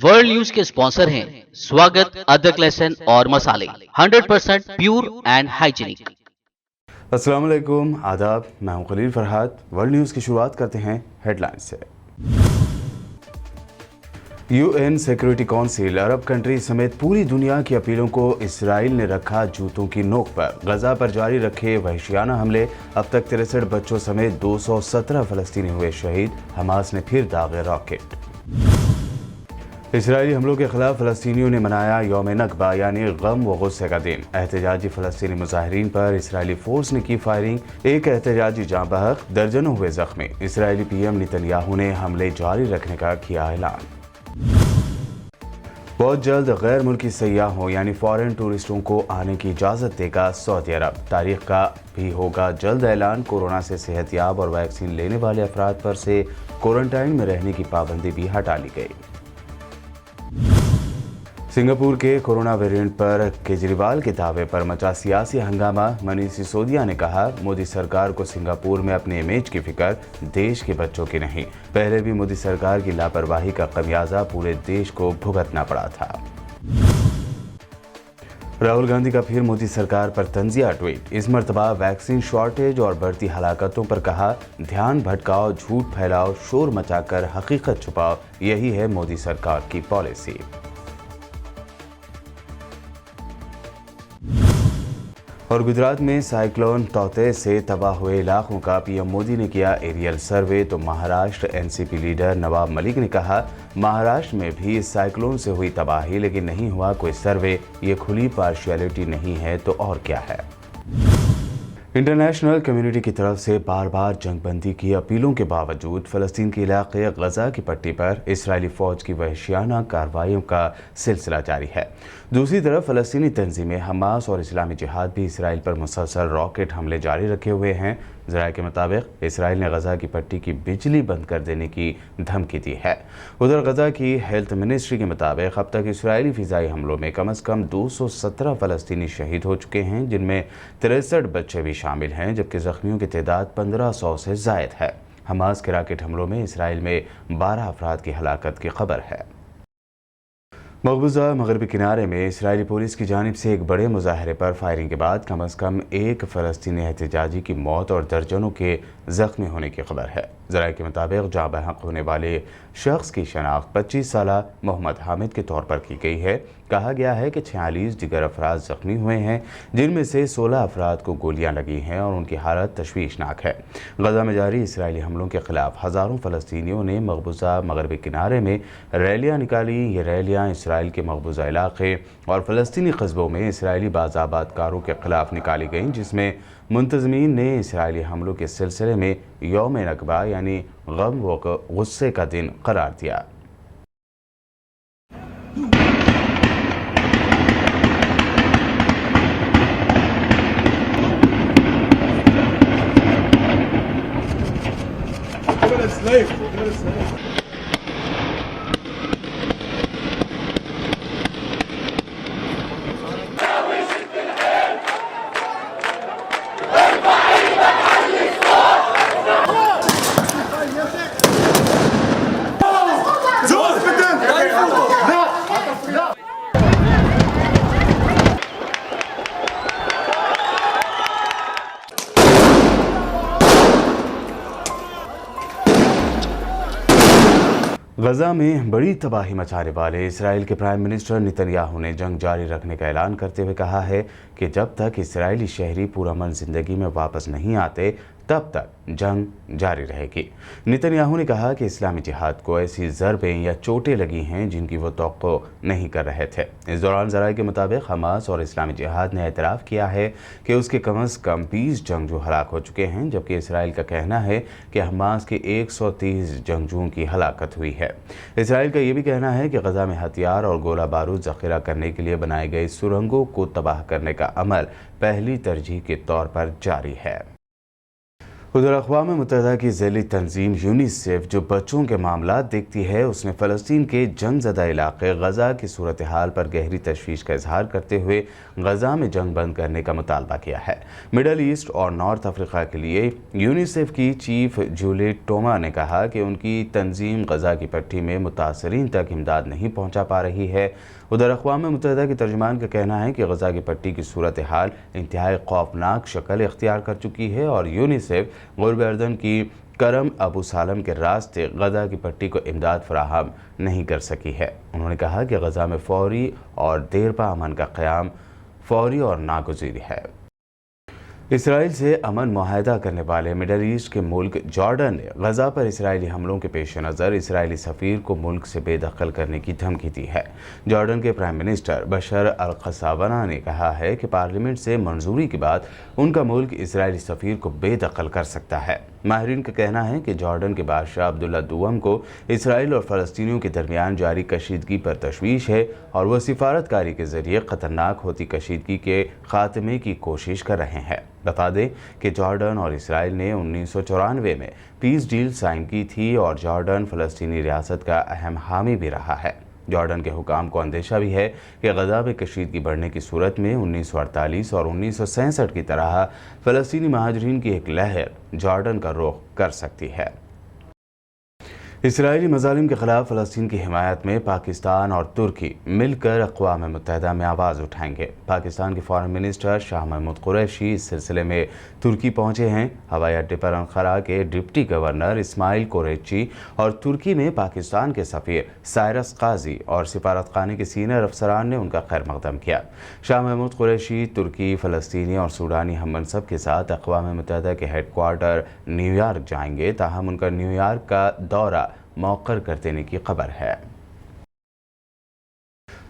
World news के sponsor हैं स्वागत, अदरक, लहसुन और मसाले 100% प्योर एंड हाइजीनिक। अस्सलाम वालेकुम, आदाब। मैं हूं खलील फरहाद। वर्ल्ड न्यूज़ की शुरुआत करते हैं हेडलाइंस से। UN security council Arab country समेत पूरी दुनिया की अपीलों को इसराइल ने रखा जूतों की नोक पर। गजा पर जारी रखे वहशियाना हमले, अब तक 63 बच्चों समेत 217 फलस्तीनी हुए शहीद। हमास ने फिर दागे रॉकेट। इसराइली हमलों के खिलाफ फलस्तीनियों ने मनाया यौम नकबा यानी गम व गुस्से का दिन। एहतजाजी फलस्तीनी मुजाहिरीन पर इसराइली फोर्स ने की फायरिंग, एक एहतजाजी जाँ बहक, दर्जनों हुए जख्मी। इसराइली पीएम नेतन्याहू ने हमले जारी रखने का किया ऐलान। बहुत जल्द गैर मुल्की सयाहों यानी फॉरेन टूरिस्टों को आने की इजाज़त देगा सऊदी अरब। तारीख का भी होगा जल्द ऐलान। कोरोना से सेहतयाब और वैक्सीन लेने वाले अफराद पर से क्वारंटाइन में रहने की पाबंदी भी हटा ली गई। सिंगापुर के कोरोना वेरिएंट पर केजरीवाल के दावे पर मचा सियासी हंगामा। मनीष सिसोदिया ने कहा, मोदी सरकार को सिंगापुर में अपने इमेज की फिक्र, देश के बच्चों की नहीं। पहले भी मोदी सरकार की लापरवाही का खमियाजा पूरे देश को भुगतना पड़ा था। राहुल गांधी का फिर मोदी सरकार पर तंजिया ट्वीट। इस मर्तबा वैक्सीन शॉर्टेज और बढ़ती हलाकतों पर कहा, ध्यान भटकाओ, झूठ फैलाओ, शोर मचाकर हकीकत छुपाओ, यही है मोदी सरकार की पॉलिसी। और गुजरात में साइक्लोन तौते से तबाह हुए इलाकों का पीएम मोदी ने किया एरियल सर्वे। तो महाराष्ट्र एनसीपी लीडर नवाब मलिक ने कहा, महाराष्ट्र में भी इस साइक्लोन से हुई तबाही, लेकिन नहीं हुआ कोई सर्वे। ये खुली पार्शियलिटी नहीं है तो और क्या है। इंटरनेशनल कम्युनिटी की तरफ से बार बार जंगबंदी की अपीलों के बावजूद फ़लस्तीन के इलाके गजा की पट्टी पर इसराइली फ़ौज की वहशियाना कार्रवाइयों का सिलसिला जारी है। दूसरी तरफ फ़लस्तीनी तंजीमें हमास और इस्लामी जिहाद भी इसराइल पर मुसलसल रॉकेट हमले जारी रखे हुए हैं। ज़राए के मुताबिक इसराइल ने गजा की पट्टी की बिजली बंद कर देने की धमकी दी है। उधर गजा की हेल्थ मिनिस्ट्री के मुताबिक अब तक इसराइली फ़िज़ाई हमलों में कम से कम 217 फ़लस्तीनी शहीद हो चुके हैं, जिनमें 63 बच्चे भी शामिल हैं, जबकि ज़ख्मियों की तादाद 1500 से ज़ायद है। हमास के रॉकेट हमलों में इसराइल में 12 अफराद की हलाकत की खबर है। मकबूजा मगरबी किनारे में इसराइली पुलिस की जानिब से एक बड़े मुजाहरे पर फायरिंग के बाद कम से कम एक फ़लस्तीनी एहतजाजी की मौत और दर्जनों के ज़ख्मी होने की खबर है। ज़राए के मुताबिक जाँ बहक होने वाले शख्स की शनाख्त 25 साला मोहम्मद हामिद के तौर पर की गई है। कहा गया है कि 46 दिगर अफराद ज़ख्मी हुए हैं, जिनमें से 16 अफराद को गोलियां लगी हैं और उनकी हालत तशवीशनाक है। गजा में जारी इसराइली हमलों के खिलाफ हज़ारों फ़लस्तीनियों ने मकबूजा मगरबी किनारे में रैलियाँ निकाली। ये रैलियाँ इसराइल के मकबूजा इलाके और फ़लस्तीनी कस्बों में इसराइली बाज़ाबातकारों के खिलाफ निकाली गईं, जिसमें मुंतज़मीन ने इसराइली हमलों के सिलसिले में यौम नकबा यानी गम व गुस्से का दिन करार दिया। गजा में बड़ी तबाही मचाने वाले इसराइल के प्राइम मिनिस्टर नेतन्याहू ने जंग जारी रखने का ऐलान करते हुए कहा है कि जब तक इसराइली शहरी पुरअमन जिंदगी में वापस नहीं आते, तब तक जंग जारी रहेगी। नेतन्याहू ने कहा कि इस्लामी जिहाद को ऐसी ज़रबें या चोटें लगी हैं जिनकी वो तवक्को नहीं कर रहे थे। इस दौरान ज़राए के मुताबिक हमास और इस्लामी जिहाद ने एतराफ़ किया है कि उसके कम से कम 20 जंगजू हलाक हो चुके हैं, जबकि इसराइल का कहना है कि हमास के 130 जंगजुओं की हलाकत हुई है। इसराइल का ये भी कहना है कि गजा में हथियार और गोला बारूद ज़ख़ीरा करने के लिए बनाए गए सुरंगों को तबाह करने का अमल पहली तरजीह के तौर पर जारी है। उधर अक़वाम मुत्तहिदा की ज़ैली तंजीम यूनिसेफ जो बच्चों के मामला देखती है, उसने फ़लस्तीन के जंगज़दा इलाक़े गज़ा की सूरत हाल पर गहरी तशवीश का इजहार करते हुए गज़ा में जंग बंद करने का मुतालबा किया है। मिडल ईस्ट और नॉर्थ अफ्रीका के लिए यूनिसेफ की चीफ जूलियट टोमा ने कहा कि उनकी तंजीम गज़ा की पट्टी में मुतासरीन तक इमदाद नहीं पहुँचा पा रही है। उधर अक़वाम मुत्तहिदा के तर्जुमान का कहना है कि गज़ा की पट्टी की सूरत हाल इंतहाई खौफनाक शक्ल इख्तियार कर चुकी है और यूनिसेफ गुर्ब अर्दन की करम अबू सालम के रास्ते गज़ा की पट्टी को इमदाद फराहम नहीं कर सकी है। उन्होंने कहा कि गज़ा में फौरी और देरपा अमन का क़याम फौरी और नागुज़ीर है। इसराइल से अमन मुआहदा करने वाले मिडल ईस्ट के मुल्क जॉर्डन ने गज़ा पर इसराइली हमलों के पेश नज़र इसराइली सफ़ीर को मुल्क से बेदखल करने की धमकी दी है। जॉर्डन के प्राइम मिनिस्टर बशर अल-क़सावाना ने कहा है कि पार्लियामेंट से मंजूरी के बाद उनका मुल्क इसराइली सफ़ीर को बेदखल कर सकता है। माहिरीन का कहना है कि जॉर्डन के बादशाह अब्दुल्ला दुवम को इसराइल और फ़लस्तीनियों के दरमियान जारी कशीदगी पर तशवीश है और वह सिफारतकारी के ज़रिए ख़तरनाक होती कशीदगी के ख़ात्मे की कोशिश कर रहे हैं। बता दें कि जॉर्डन और इसराइल ने 1994 में पीस डील साइन की थी और जॉर्डन फ़लस्तीनी रियासत का अहम हामी भी रहा है। जॉर्डन के हुकाम को अंदेशा भी है कि गज़ा में कशीदगी बढ़ने की सूरत में 1948 और 1967 की तरह फ़लस्तीनी महाजरीन की एक लहर जॉर्डन का रुख कर सकती है। इसराइली मज़ालिम के ख़िलाफ़ फ़लस्तीन की हिमायत में पाकिस्तान और तुर्की मिलकर अक़वाम मुत्तहिदा में आवाज़ उठाएंगे। पाकिस्तान के फ़ॉरेन मिनिस्टर शाह महमूद कुरैशी इस सिलसिले में तुर्की पहुँचे हैं। हवाई अड्डे पर अंकारा के डिप्टी गवर्नर इस्माइल कुरैशी और तुर्की में पाकिस्तान के सफ़ीर साइरस काजी और सिफारतखाने के सीनियर अफसरान ने उनका खैर मक़दम किया। शाह महमूद कुरैशी तुर्की, फ़लस्तीनी और सूडानी हम मनसब के साथ अक़वाम मुत्तहिदा के हेडक्वार्टर न्यूयॉर्क जाएंगे, ताहम उनका न्यूयॉर्क का दौरा मौक़र कर देने की खबर है।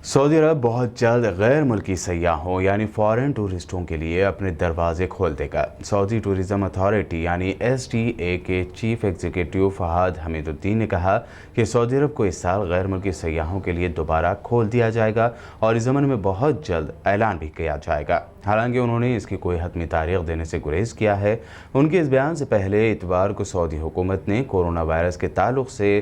सऊदी अरब बहुत जल्द गैर मुल्की सयाहों यानी फ़ॉरेन टूरिस्टों के लिए अपने दरवाजे खोल देगा। सऊदी टूरिज़म अथॉरिटी यानी STA के चीफ एग्जीक्यूटिव फ़हाद हमीदुद्दीन ने कहा कि सऊदी अरब को इस साल गैर मुल्की सयाहों के लिए दोबारा खोल दिया जाएगा और इस ज़मन में बहुत जल्द ऐलान भी किया जाएगा। हालांकि उन्होंने इसकी कोई हतमी तारीख देने से गुरेज किया है। उनके इस बयान से पहले इतवार को सऊदी हुकूमत ने कोरोना वायरस के ताल्लुक से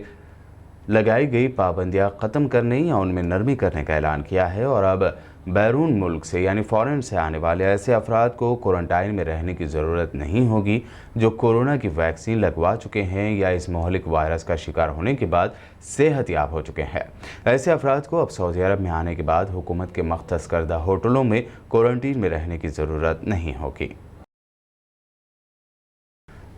लगाई गई पाबंदियां ख़त्म करने या उनमें नरमी करने का ऐलान किया है और अब बैरून मुल्क से यानी फ़ॉरेन से आने वाले ऐसे अफराद को क्वारंटाइन में रहने की ज़रूरत नहीं होगी जो कोरोना की वैक्सीन लगवा चुके हैं या इस महलिक वायरस का शिकार होने के बाद सेहतयाब हो चुके हैं। ऐसे अफराद को अब सऊदी अरब में आने के बाद हुकूमत के मख्तस करदा होटलों में क्वारंटीन में रहने की ज़रूरत नहीं होगी।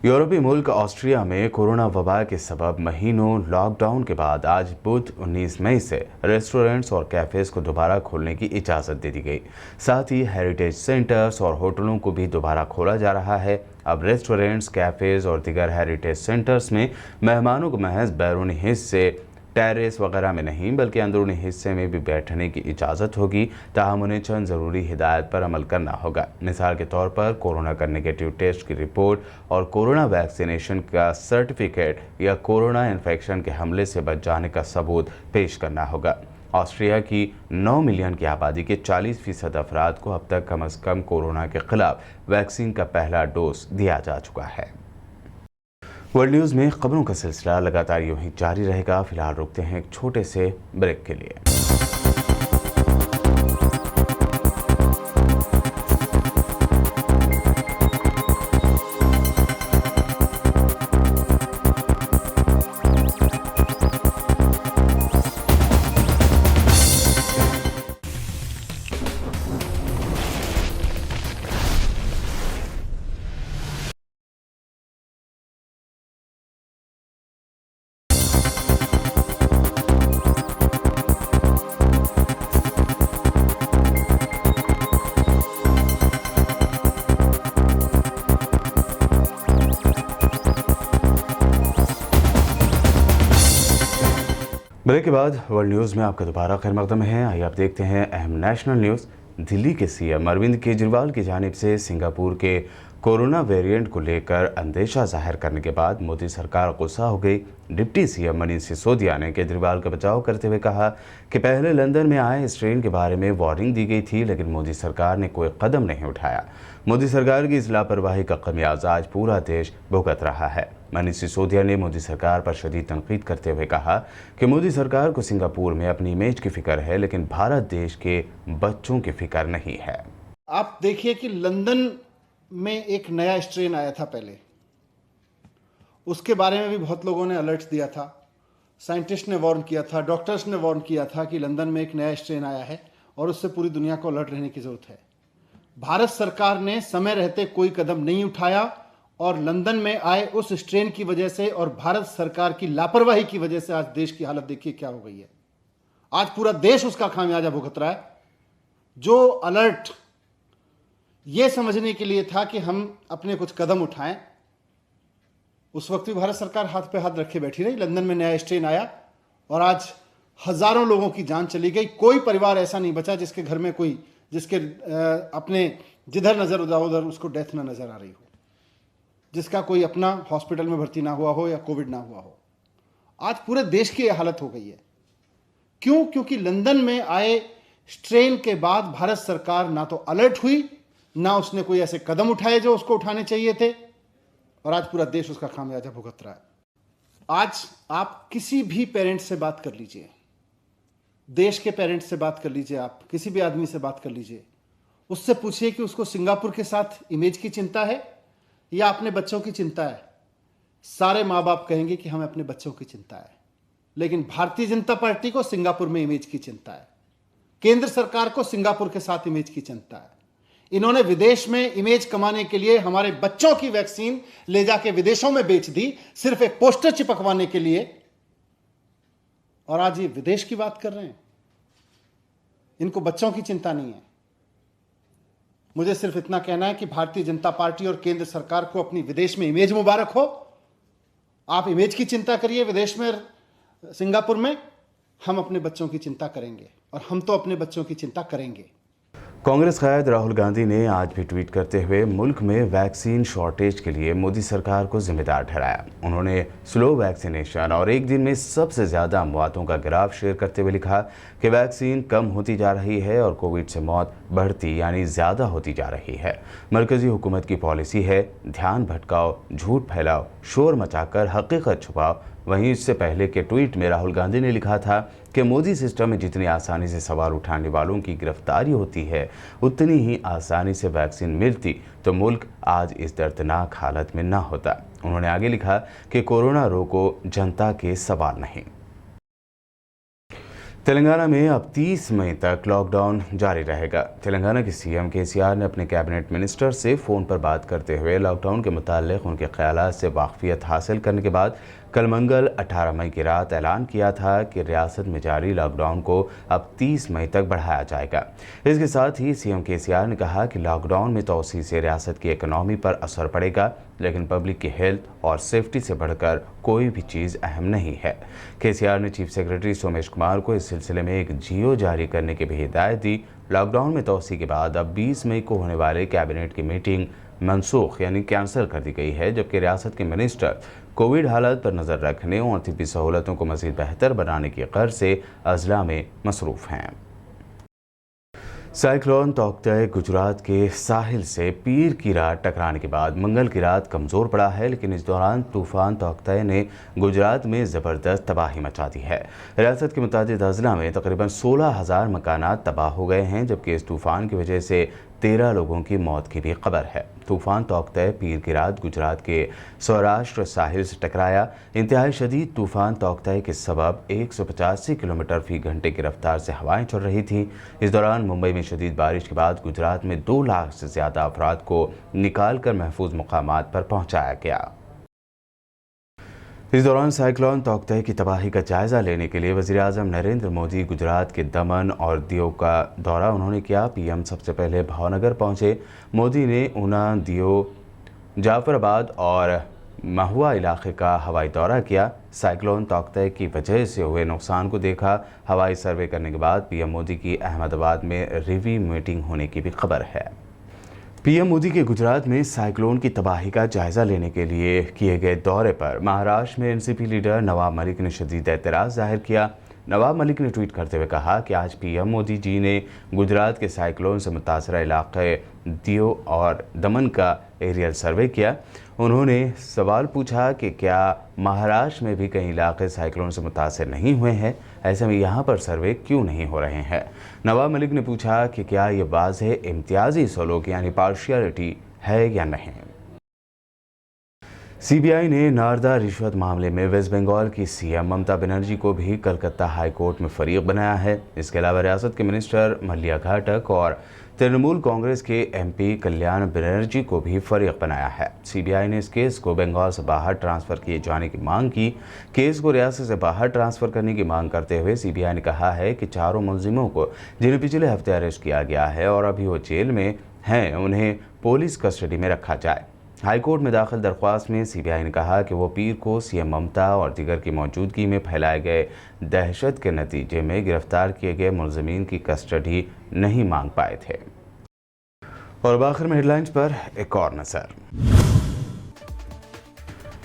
यूरोपीय मुल्क ऑस्ट्रिया में कोरोना वबा के सबब महीनों लॉकडाउन के बाद आज बुध 19 मई से रेस्टोरेंट्स और कैफ़ेज़ को दोबारा खोलने की इजाज़त दे दी गई। साथ ही हेरिटेज सेंटर्स और होटलों को भी दोबारा खोला जा रहा है। अब रेस्टोरेंट्स, कैफ़ेज़ और दीगर हेरिटेज सेंटर्स में मेहमानों को महज बैरूनी हिस्से टेरेस वगैरह में नहीं बल्कि अंदरूनी हिस्से में भी बैठने की इजाज़त होगी। ताहम उन्हें चंद ज़रूरी हिदायत पर अमल करना होगा। मिसाल के तौर पर कोरोना का नेगेटिव टेस्ट की रिपोर्ट और कोरोना वैक्सीनेशन का सर्टिफिकेट या कोरोना इन्फेक्शन के हमले से बच जाने का सबूत पेश करना होगा। ऑस्ट्रिया की 9 मिलियन की आबादी के 40% अफराद को अब तक कम अज़ कम कोरोना के ख़िलाफ़ वैक्सीन का पहला डोज दिया जा चुका है। वर्ल्ड न्यूज़ में खबरों का सिलसिला लगातार यूं ही जारी रहेगा। फिलहाल रुकते हैं एक छोटे से ब्रेक के लिए। ब्रेक के बाद वर्ल्ड न्यूज़ में आपका दोबारा खैर मकदम है। आइए आप देखते हैं अहम नेशनल न्यूज़। दिल्ली के CM अरविंद केजरीवाल की जानिब से सिंगापुर के कोरोना वेरिएंट को लेकर अंदेशा जाहिर करने के बाद मोदी सरकार गुस्सा हो गई। डिप्टी सीएम मनीष सिसोदिया ने केजरीवाल का बचाव करते हुए कहा कि पहले लंदन में आए स्ट्रेन के बारे में वार्निंग दी गई थी, लेकिन मोदी सरकार ने कोई कदम नहीं उठाया। मोदी सरकार की इस लापरवाही का खमियाजा आज पूरा देश भुगत रहा है। मनीष सिसोदिया ने मोदी सरकार पर शदीद तनकीद करते हुए कहा कि मोदी सरकार को सिंगापुर में अपनी इमेज की फिक्र है, लेकिन भारत देश के बच्चों की फिक्र नहीं है। आप देखिए कि लंदन में एक नया स्ट्रेन आया था पहले, उसके बारे में भी बहुत लोगों ने अलर्ट दिया था, साइंटिस्ट ने वार्न किया था, डॉक्टर्स ने वार्न किया था कि लंदन में एक नया स्ट्रेन आया है और उससे पूरी दुनिया को अलर्ट रहने की ज़रूरत है। भारत सरकार ने समय रहते कोई कदम नहीं उठाया और लंदन में आए उस स्ट्रेन की वजह से और भारत सरकार की लापरवाही की वजह से आज देश की हालत देखिए क्या हो गई है। आज पूरा देश उसका खामियाजा भुगत रहा है। जो अलर्ट ये समझने के लिए था कि हम अपने कुछ कदम उठाएं, उस वक्त भी भारत सरकार हाथ पे हाथ रखे बैठी रही। लंदन में नया स्ट्रेन आया और आज हजारों लोगों की जान चली गई। कोई परिवार ऐसा नहीं बचा जिसके घर में कोई जिसके अपने जिधर नजर उधर उसको डेथ ना नजर आ रही हो, जिसका कोई अपना हॉस्पिटल में भर्ती ना हुआ हो या कोविड ना हुआ हो। आज पूरे देश की यह हालत हो गई है। क्यों? क्योंकि लंदन में आए स्ट्रेन के बाद भारत सरकार ना तो अलर्ट हुई, ना उसने कोई ऐसे कदम उठाए जो उसको उठाने चाहिए थे, और आज पूरा देश उसका खामियाजा भुगत रहा है। आज आप किसी भी पेरेंट्स से बात कर लीजिए, देश के पेरेंट्स से बात कर लीजिए, आप किसी भी आदमी से बात कर लीजिए, उससे पूछिए कि उसको सिंगापुर के साथ इमेज की चिंता है या अपने बच्चों की चिंता है। सारे माँ बाप कहेंगे कि हमें अपने बच्चों की चिंता है, लेकिन भारतीय जनता पार्टी को सिंगापुर में इमेज की चिंता है, केंद्र सरकार को सिंगापुर के साथ इमेज की चिंता है। इन्होंने विदेश में इमेज कमाने के लिए हमारे बच्चों की वैक्सीन ले जाके विदेशों में बेच दी, सिर्फ एक पोस्टर चिपकवाने के लिए, और आज ये विदेश की बात कर रहे हैं। इनको बच्चों की चिंता नहीं है। मुझे सिर्फ इतना कहना है कि भारतीय जनता पार्टी और केंद्र सरकार को अपनी विदेश में इमेज मुबारक हो। आप इमेज की चिंता करिए विदेश में, सिंगापुर में। हम अपने बच्चों की चिंता करेंगे और हम तो अपने बच्चों की चिंता करेंगे। कांग्रेस कायद राहुल गांधी ने आज भी ट्वीट करते हुए मुल्क में वैक्सीन शॉर्टेज के लिए मोदी सरकार को जिम्मेदार ठहराया। उन्होंने स्लो वैक्सीनेशन और एक दिन में सबसे ज़्यादा मौतों का ग्राफ शेयर करते हुए लिखा कि वैक्सीन कम होती जा रही है और कोविड से मौत बढ़ती यानी ज़्यादा होती जा रही है। मरकज़ी हुकूमत की पॉलिसी है ध्यान भटकाओ, झूठ फैलाओ, शोर मचाकर हकीकत छुपाओ। वहीं इससे पहले के ट्वीट में राहुल गांधी ने लिखा था कि मोदी सिस्टम में जितनी आसानी से सवाल उठाने वालों की गिरफ्तारी होती है, उतनी ही आसानी से वैक्सीन मिलती तो मुल्क आज इस दर्दनाक हालत में ना होता। उन्होंने आगे लिखा कि कोरोना रोको, जनता के सवाल नहीं। तेलंगाना में अब 30 मई तक लॉकडाउन जारी रहेगा। तेलंगाना के सीएम केसीआर ने अपने कैबिनेट मिनिस्टर से फ़ोन पर बात करते हुए लॉकडाउन के मुताल्लिक़ उनके ख़यालात से वाक़फ़ियत हासिल करने के बाद कल मंगल 18 मई की रात ऐलान किया था कि रियासत में जारी लॉकडाउन को अब 30 मई तक बढ़ाया जाएगा। इसके साथ ही सीएम केसीआर ने कहा कि लॉकडाउन में तोसी से रियासत की इकनॉमी पर असर पड़ेगा, लेकिन पब्लिक की हेल्थ और सेफ्टी से बढ़कर कोई भी चीज़ अहम नहीं है। केसीआर ने चीफ सेक्रेटरी सोमेश कुमार को इस सिलसिले में एक जीओ जारी करने की भी हिदायत दी। लॉकडाउन में तोसी के बाद अब 20 मई को होने वाले कैबिनेट की मीटिंग मनसूख यानी कैंसिल कर दी गई है, जबकि रियासत के मिनिस्टर कोविड हालात पर नज़र रखने और तिब्बी सहूलतों को मज़ीद बेहतर बनाने की गर्ज से अजला में मसरूफ़ हैं। साइक्लोन तौकते गुजरात के साहिल से पीर की रात टकराने के बाद मंगल की रात कमज़ोर पड़ा है, लेकिन इस दौरान तूफ़ान तौकते ने गुजरात में ज़बरदस्त तबाही मचा दी है। रियासत के मुतादिद अजला में तकरीबन 16,000 मकानात तबाह हो गए हैं, जबकि इस तूफ़ान की वजह से 13 लोगों की मौत की भी खबर है। तूफ़ान तौकते पीर की रात गुजरात के सौराष्ट्र साहिल से टकराया। इंतहाई शदीद तूफ़ान तौकते के सबब 185 किलोमीटर फ़ी घंटे की रफ्तार से हवाएं चल रही थीं। इस दौरान मुंबई में शदीद बारिश के बाद गुजरात में 2 लाख से ज़्यादा अफराद को निकाल कर महफूज मकामात पर पहुँचाया गया। इस दौरान साइक्लोन तौकते की तबाही का जायज़ा लेने के लिए वज़ीर-ए-आज़म नरेंद्र मोदी गुजरात के दमन और दीव का दौरा उन्होंने किया। पीएम सबसे पहले भावनगर पहुंचे। मोदी ने ऊना, दीव, जाफराबाद और महुआ इलाके का हवाई दौरा किया। साइक्लोन तौकते की वजह से हुए नुकसान को देखा। हवाई सर्वे करने के बाद पीएम मोदी की अहमदाबाद में रिव्यू मीटिंग होने की भी खबर है। पीएम मोदी के गुजरात में साइक्लोन की तबाही का जायजा लेने के लिए किए गए दौरे पर महाराष्ट्र में एनसीपी लीडर नवाब मलिक ने शदीद एतराज़ जाहिर किया। नवाब मलिक ने ट्वीट करते हुए कहा कि आज पीएम मोदी जी ने गुजरात के साइक्लोन से मुतासरा इलाके दियो और दमन का एरियल सर्वे किया। उन्होंने सवाल पूछा कि क्या महाराष्ट्र में भी कई इलाके साइक्लोन से मुतासर नहीं हुए हैं, ऐसे में यहाँ पर सर्वे क्यों नहीं हो रहे हैं। नवाब मलिक ने पूछा कि क्या ये वाज़ेह इम्तियाजी सलूक यानी पार्शियलिटी है या नहीं। सीबीआई ने नारदा रिश्वत मामले में वेस्ट बंगाल की सीएम ममता बनर्जी को भी कलकत्ता हाई कोर्ट में फरीक बनाया है। इसके अलावा रियासत के मिनिस्टर मल्लिया घाटक और तृणमूल कांग्रेस के एमपी कल्याण बनर्जी को भी फरीक बनाया है। सीबीआई ने इस केस को बंगाल से बाहर ट्रांसफर किए जाने की मांग की। केस को रियासत से बाहर ट्रांसफर करने की मांग करते हुए सीबीआई ने कहा है कि चारों मुलजिमों को जिन्हें पिछले हफ्ते अरेस्ट किया गया है और अभी वो जेल में हैं, उन्हें पुलिस कस्टडी में रखा जाए। हाईकोर्ट में दाखिल दरख्वास्त में सीबीआई ने कहा कि वो पीर को सीएम ममता और दीगर की मौजूदगी में फैलाए गए दहशत के नतीजे में गिरफ्तार किए गए मुलजिमीन की कस्टडी नहीं मांग पाए थे। और आखिर में हेडलाइंस पर एक और नजर।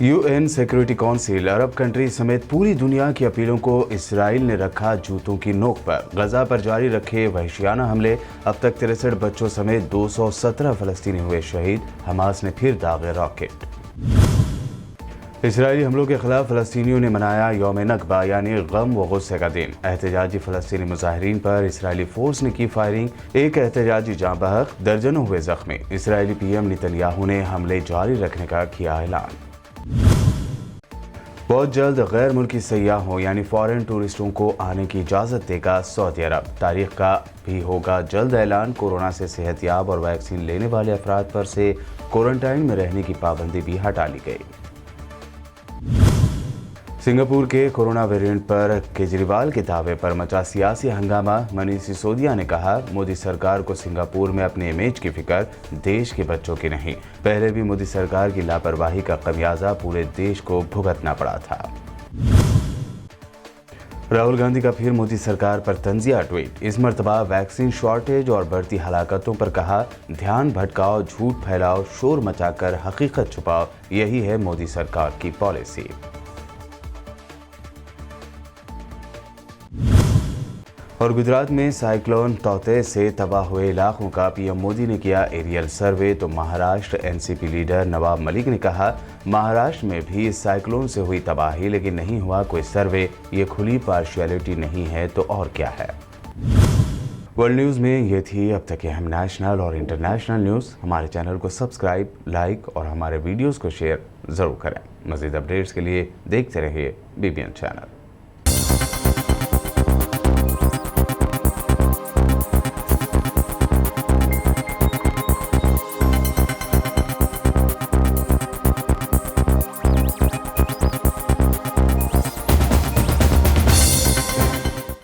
UN security council Arab country समेत पूरी दुनिया की अपीलों को इसराइल ने रखा जूतों की नोक पर। गजा पर जारी रखे वहशियाना हमले, अब तक 63 बच्चों समेत 217 फलस्तीनी हुए शहीद। हमास ने फिर दागे रॉकेट। इसराइली हमलों के खिलाफ फलस्तीनियों ने मनाया यौम नकबा यानी गम व गुस्से का दिन। एहतजाजी फलस्तीनी मुजाहिरीन पर इसराइली फोर्स ने की फायरिंग, एक एहतजाजी जाँ बहक, दर्जनों हुए जख्मी। इसराइली पीएम नेतन्याहू ने हमले जारी रखने का किया ऐलान। बहुत जल्द गैर मुल्की सयाहों यानी फॉरेन टूरिस्टों को आने की इजाज़त देगा सऊदी अरब। तारीख का भी होगा जल्द ऐलान। कोरोना से सेहतयाब और वैक्सीन लेने वाले अफराद पर से क्वारंटाइन में रहने की पाबंदी भी हटा ली गई। सिंगापुर के कोरोना वेरिएंट पर केजरीवाल के दावे पर मचा सियासी हंगामा। मनीष सिसोदिया ने कहा, मोदी सरकार को सिंगापुर में अपने इमेज की फिक्र, देश के बच्चों की नहीं। पहले भी मोदी सरकार की लापरवाही का खमियाजा पूरे देश को भुगतना पड़ा था। राहुल गांधी का फिर मोदी सरकार पर तंजिया ट्वीट। इस मर्तबा वैक्सीन शॉर्टेज और बढ़ती हलाकतों पर कहा, ध्यान भटकाओ, झूठ फैलाओ, शोर मचाकर हकीकत छुपाओ, यही है मोदी सरकार की पॉलिसी। और गुजरात में साइक्लोन तौते से तबाह हुए इलाकों का पीएम मोदी ने किया एरियल सर्वे। तो महाराष्ट्र एनसीपी लीडर नवाब मलिक ने कहा, महाराष्ट्र में भी इस साइक्लोन से हुई तबाही, लेकिन नहीं हुआ कोई सर्वे। ये खुली पार्शियलिटी नहीं है तो और क्या है। वर्ल्ड न्यूज़ में ये थी अब तक के अहम नेशनल और इंटरनेशनल न्यूज़। हमारे चैनल को सब्सक्राइब, लाइक और हमारे वीडियोज़ को शेयर ज़रूर करें। मज़ीद अपडेट्स के लिए देखते रहिए BBN चैनल।